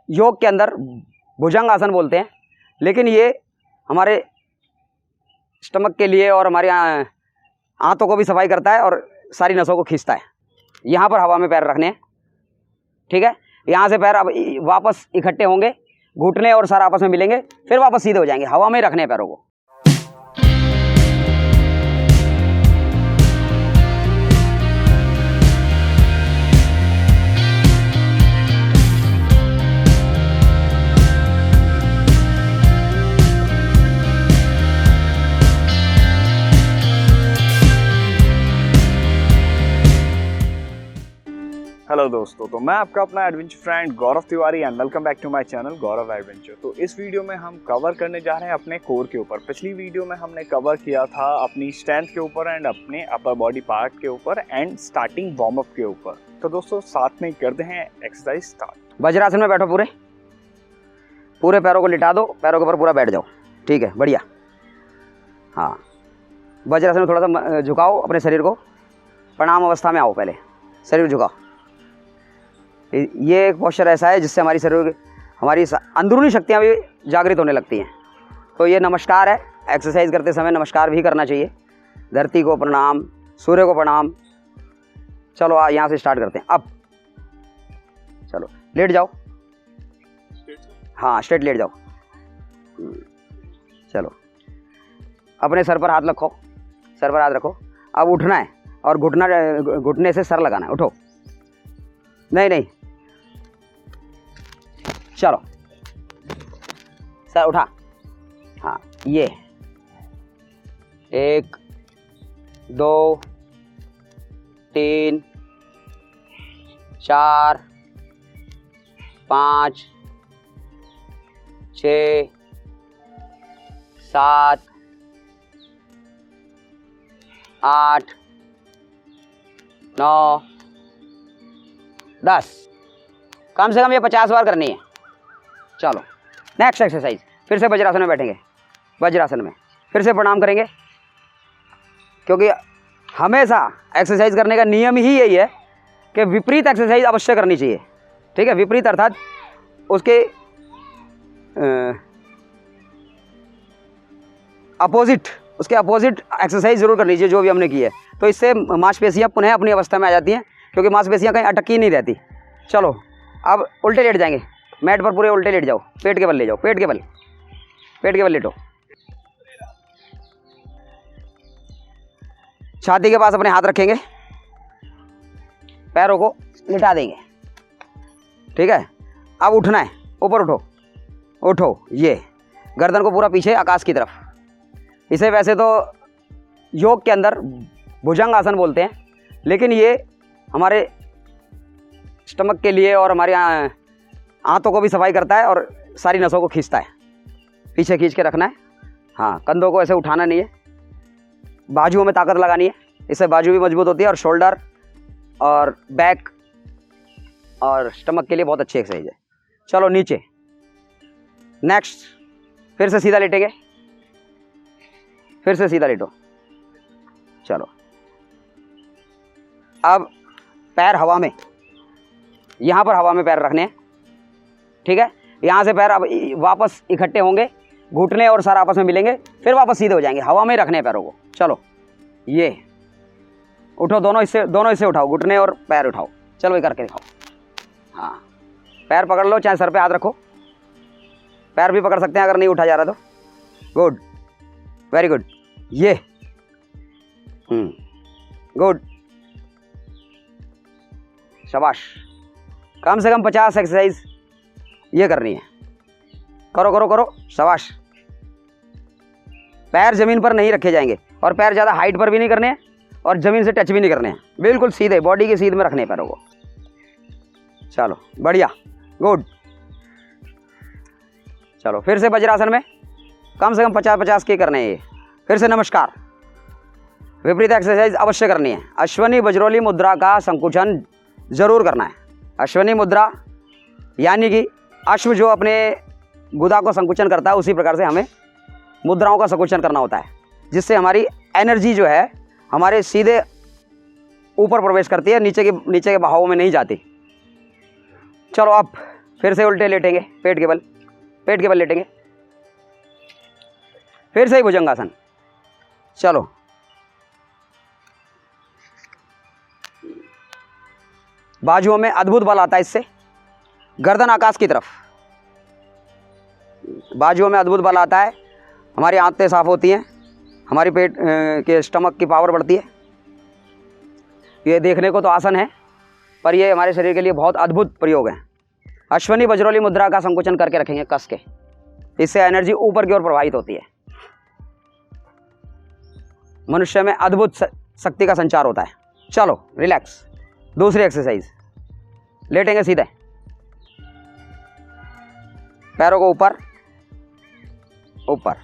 योग के अंदर भुजंग आसन बोलते हैं, लेकिन ये हमारे स्टमक के लिए और हमारे आंतों को भी सफाई करता है और सारी नसों को खींचता है। यहाँ पर हवा में पैर रखने हैं, ठीक है। यहाँ से पैर अब वापस इकट्ठे होंगे, घुटने और सर आपस में मिलेंगे, फिर वापस सीधे हो जाएंगे। हवा में रखने हैं पैरों को। हेलो दोस्तों, तो मैं आपका अपना adventure friend Gaurav Tiwari and welcome back to my channel Gaurav adventure. तो इस वीडियो में हम कवर करने जा रहे हैं अपने कोर के ऊपर। पिछली वीडियो में हमने कवर किया था अपनी स्ट्रेंथ के ऊपर एंड अपने अपर बॉडी पार्ट के ऊपर एंड स्टार्टिंग वार्म अप के ऊपर। तो दोस्तों साथ में करते हैं एक्सरसाइज स्टार्ट। वज्रासन में बैठो, पूरे पैरों को लिटा दो, पैरों के ऊपर पूरा बैठ जाओ, ठीक है, बढ़िया। हाँ, वज्रासन में थोड़ा सा झुकाओ अपने शरीर को, प्रणाम अवस्था में आओ, पहले शरीर झुकाओ। ये एक पोस्चर ऐसा है जिससे हमारी अंदरूनी शक्तियाँ भी जागृत होने लगती हैं। तो ये नमस्कार है, एक्सरसाइज करते समय नमस्कार भी करना चाहिए। धरती को प्रणाम, सूर्य को प्रणाम। चलो यहाँ से स्टार्ट करते हैं। अब चलो लेट जाओ, हाँ स्ट्रेट लेट जाओ। चलो अपने सर पर हाथ रखो, सर पर हाथ रखो। अब उठना है और घुटने से सर लगाना है। उठो, नहीं, चलो सर उठा। हाँ, ये 1 2 3 4 5 6 7 8 9 10। कम से कम ये 50 बार करनी है। चलो नेक्स्ट एक्सरसाइज, फिर से वज्रासन में बैठेंगे। वज्रासन में फिर से प्रणाम करेंगे, क्योंकि हमेशा एक्सरसाइज करने का नियम ही यही है कि विपरीत एक्सरसाइज अवश्य करनी चाहिए, ठीक है। विपरीत अर्थात उसके अपोजिट एक्सरसाइज जरूर करनी चाहिए जो भी हमने की है। तो इससे मांसपेशियां पुनः अपनी अवस्था में आ जाती हैं, क्योंकि मांसपेशियां कहीं अटकी नहीं रहती। चलो अब उल्टे लेट जाएंगे, मैट पर पूरे उल्टे लेट जाओ, पेट के बल ले जाओ, पेट के बल लेटो। छाती के पास अपने हाथ रखेंगे, पैरों को लिटा देंगे, ठीक है। अब उठना है, ऊपर उठो, ये गर्दन को पूरा पीछे आकाश की तरफ। इसे वैसे तो योग के अंदर भुजंग आसन बोलते हैं, लेकिन ये हमारे स्टमक के लिए और हमारे आंतों को भी सफाई करता है और सारी नसों को खींचता है। पीछे खींच के रखना है। हाँ, कंधों को ऐसे उठाना नहीं है, बाजुओं में ताकत लगानी है, इससे बाजू भी मजबूत होती है और शोल्डर और बैक और स्टमक के लिए बहुत अच्छी एक्सरसाइज है। चलो नीचे, नेक्स्ट फिर से सीधा लेटेंगे, फिर से सीधा लेटो। चलो अब पैर हवा में, यहाँ पर हवा में पैर रखने हैं, ठीक है। यहाँ से पैर अब वापस इकट्ठे होंगे, घुटने और सर आपस में मिलेंगे, फिर वापस सीधे हो जाएंगे। हवा में रखने हैं पैरों को। चलो ये उठो, दोनों हिस्से उठाओ, घुटने और पैर उठाओ। चलो ये करके दिखाओ। हाँ, पैर पकड़ लो, चाहे सर पे हाथ रखो, पैर भी पकड़ सकते हैं अगर नहीं उठा जा रहा तो। Good, very good. ये गुड, शाबाश। कम से कम 50 एक्सरसाइज ये करनी है। करो, शाबाश। पैर ज़मीन पर नहीं रखे जाएंगे और पैर ज़्यादा हाइट पर भी नहीं करने हैं और ज़मीन से टच भी नहीं करने हैं, बिल्कुल सीधे बॉडी की सीध में रखने हैं पैरों को। चलो बढ़िया, गुड। चलो फिर से वज्रासन में कम से कम 50 के करने हैं ये। फिर से नमस्कार। विपरीत एक्सरसाइज अवश्य करनी है। अश्वनी वज्रोली मुद्रा का संकुचन जरूर करना है। अश्वनी मुद्रा यानी कि अश्व जो अपने गुदा को संकुचन करता है, उसी प्रकार से हमें मुद्राओं का संकुचन करना होता है, जिससे हमारी एनर्जी जो है हमारे सीधे ऊपर प्रवेश करती है, नीचे के बहावों में नहीं जाती। चलो अब फिर से उल्टे लेटेंगे, पेट के बल लेटेंगे, फिर से ही भुजंगासन। चलो, बाजुओं में अद्भुत बल आता है इससे, गर्दन आकाश की तरफ, बाजुओं में अद्भुत बल आता है, हमारी आंतें साफ होती हैं, हमारी पेट के स्टमक की पावर बढ़ती है। ये देखने को तो आसन है, पर ये हमारे शरीर के लिए बहुत अद्भुत प्रयोग है। अश्वनी वज्रोली मुद्रा का संकुचन करके रखेंगे कस के, इससे एनर्जी ऊपर की ओर प्रवाहित होती है, मनुष्य में अद्भुत शक्ति का संचार होता है। चलो रिलैक्स। दूसरी एक्सरसाइज, लेटेंगे सीधे, पैरों को ऊपर ऊपर,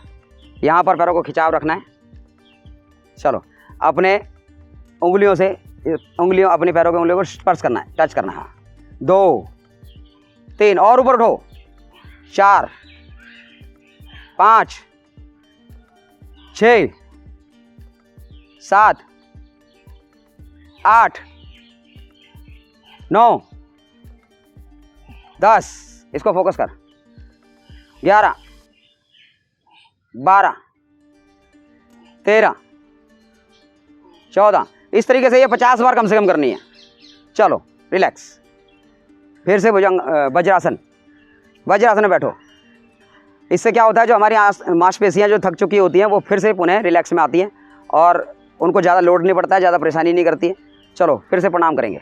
यहाँ पर पैरों को खिंचाव रखना है। चलो, अपने उंगलियों अपने पैरों के उंगलियों को स्पर्श करना है, टच करना है। 2 3 और ऊपर उठो, 4 5 6 7 8 9 10, इसको फोकस कर, 11 12 13 14। इस तरीके से ये 50 बार कम से कम करनी है। चलो रिलैक्स। फिर से वज्रासन में बैठो। इससे क्या होता है, जो हमारी मांसपेशियां जो थक चुकी होती हैं वो फिर से पुनः रिलैक्स में आती हैं और उनको ज़्यादा लोड नहीं पड़ता है, ज़्यादा परेशानी नहीं करती है। चलो फिर से प्रणाम करेंगे।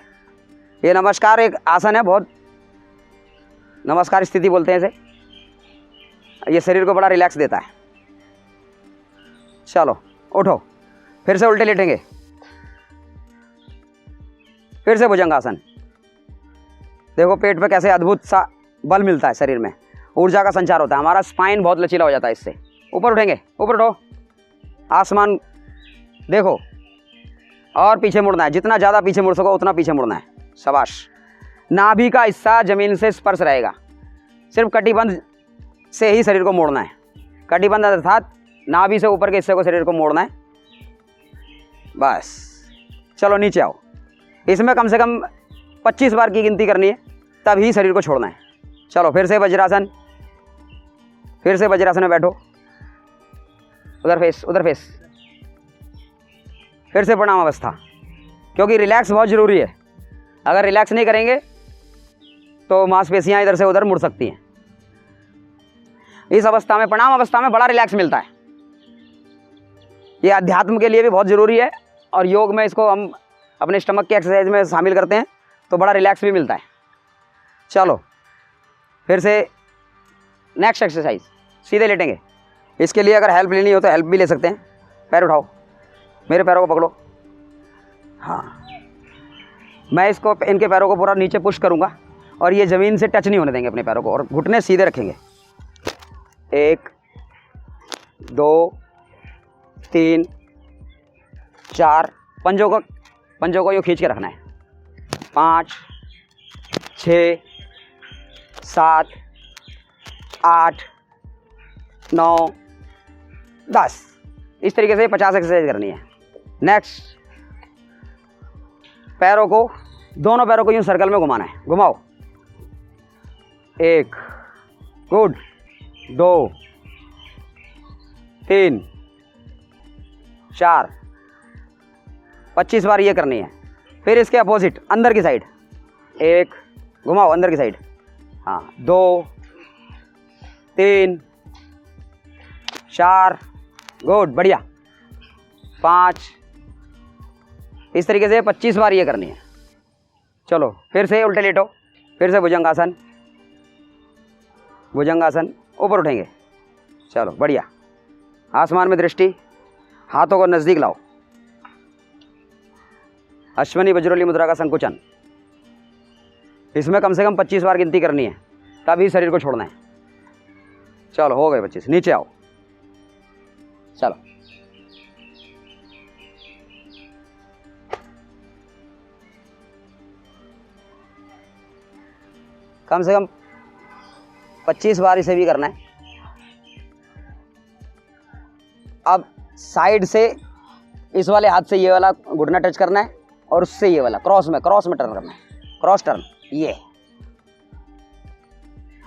ये नमस्कार एक आसन है, बहुत नमस्कार स्थिति बोलते हैं इसे। ये शरीर को बड़ा रिलैक्स देता है। चलो उठो, फिर से उल्टे लेटेंगे, फिर से भुजंगासन। देखो पेट पे कैसे अद्भुत सा बल मिलता है, शरीर में ऊर्जा का संचार होता है, हमारा स्पाइन बहुत लचीला हो जाता है इससे। ऊपर उठेंगे, ऊपर उठो, आसमान देखो और पीछे मुड़ना है, जितना ज़्यादा पीछे मुड़ सको उतना पीछे मुड़ना है। शाबाश। नाभि का हिस्सा जमीन से स्पर्श रहेगा, सिर्फ कटिबंध से ही शरीर को मोड़ना है। कटिबंध अर्थात नाभि से ऊपर के हिस्से को शरीर को मोड़ना है, बस। चलो नीचे आओ। इसमें कम से कम 25 बार की गिनती करनी है, तभी शरीर को छोड़ना है। चलो फिर से वज्रासन, फिर से वज्रासन में बैठो, उधर फेस उधर फेस। फिर से प्रणाम अवस्था, क्योंकि रिलैक्स बहुत ज़रूरी है। अगर रिलैक्स नहीं करेंगे तो मांसपेशियाँ इधर से उधर मुड़ सकती हैं। इस अवस्था में, प्रणाम अवस्था में बड़ा रिलैक्स मिलता है। ये अध्यात्म के लिए भी बहुत ज़रूरी है और योग में इसको हम अपने स्टमक की एक्सरसाइज में शामिल करते हैं तो बड़ा रिलैक्स भी मिलता है। चलो फिर से नेक्स्ट एक्सरसाइज, सीधे लेटेंगे। इसके लिए अगर हेल्प लेनी हो तो हेल्प भी ले सकते हैं। पैर उठाओ, मेरे पैरों को पकड़ो, हाँ। मैं इसको, इनके पैरों को पूरा नीचे पुश करूँगा और ये ज़मीन से टच नहीं होने देंगे अपने पैरों को, और घुटने सीधे रखेंगे। 1 2 3 4, पंजों को यूँ खींच के रखना है। 5 6 7 8 9 10। इस तरीके से 50 एक्सरसाइज करनी है। नेक्स्ट, पैरों को, दोनों पैरों को यूँ सर्कल में घुमाना है। घुमाओ, 1 गुड, 2 3 4, 25 बार ये करनी है। फिर इसके अपोजिट अंदर की साइड, 1 घुमाओ अंदर की साइड, हाँ, 2 3 4 गुड, बढ़िया, 5। इस तरीके से 25 बार ये करनी है। चलो फिर से उल्टे लेटो, फिर से भुजंगासन, ऊपर उठेंगे। चलो बढ़िया, आसमान में दृष्टि, हाथों को नज़दीक लाओ, अश्वनी वज्रोली मुद्रा का संकुचन। इसमें कम से कम 25 बार गिनती करनी है, तभी शरीर को छोड़ना है। चलो हो गए 25, नीचे आओ। चलो कम से कम 25 बार इसे भी करना है। अब साइड से इस वाले हाथ से ये वाला घुटना टच करना है और उससे ये वाला क्रॉस में टर्न करना है। क्रॉस टर्न, ये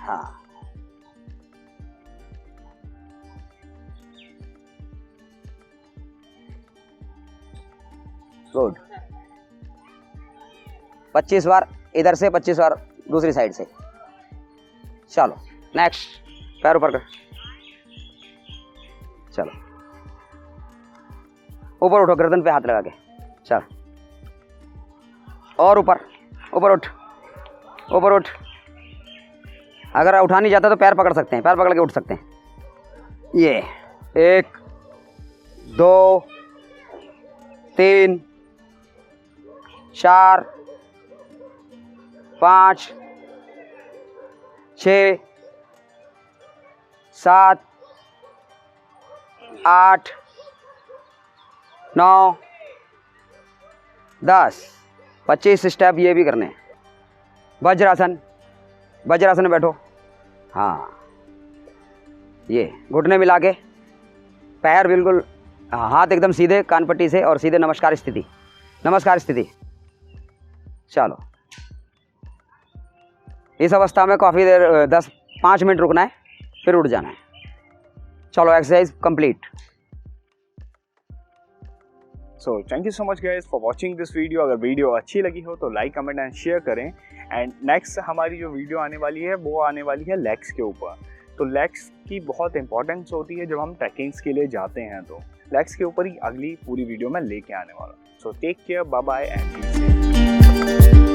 हाँ, गुड। 25 बार इधर से, 25 बार दूसरी साइड से। चलो नेक्स्ट, पैर ऊपर कर, चलो ऊपर उठो, गर्दन पे हाथ लगा के, चल और ऊपर, ऊपर उठ, ऊपर उठ। अगर उठा नहीं जाता तो पैर पकड़ सकते हैं, पैर पकड़ के उठ सकते हैं। ये 1 2 3 4 5 6 7 8 9 10। 25 स्टेप ये भी करने हैं। वज्रासन, वज्रासन में बैठो। हाँ, ये घुटने मिला के, पैर बिल्कुल, हाथ एकदम सीधे कानपट्टी से और सीधे नमस्कार स्थिति, नमस्कार स्थिति। चलो इस अवस्था में काफ़ी देर 5 मिनट रुकना है, फिर उठ जाना है। चलो exercise complete. So thank you so much guys for watching this video. अगर वीडियो अच्छी लगी हो तो लाइक, कमेंट एंड शेयर करें। एंड नेक्स्ट हमारी जो वीडियो आने वाली है वो आने वाली है लेग्स के ऊपर। तो लेग्स की बहुत इंपॉर्टेंस होती है जब हम ट्रैकिंग्स के लिए जाते हैं, तो लेग्स के ऊपर ही अगली पूरी वीडियो में लेके आने वाला। So take care, bye bye and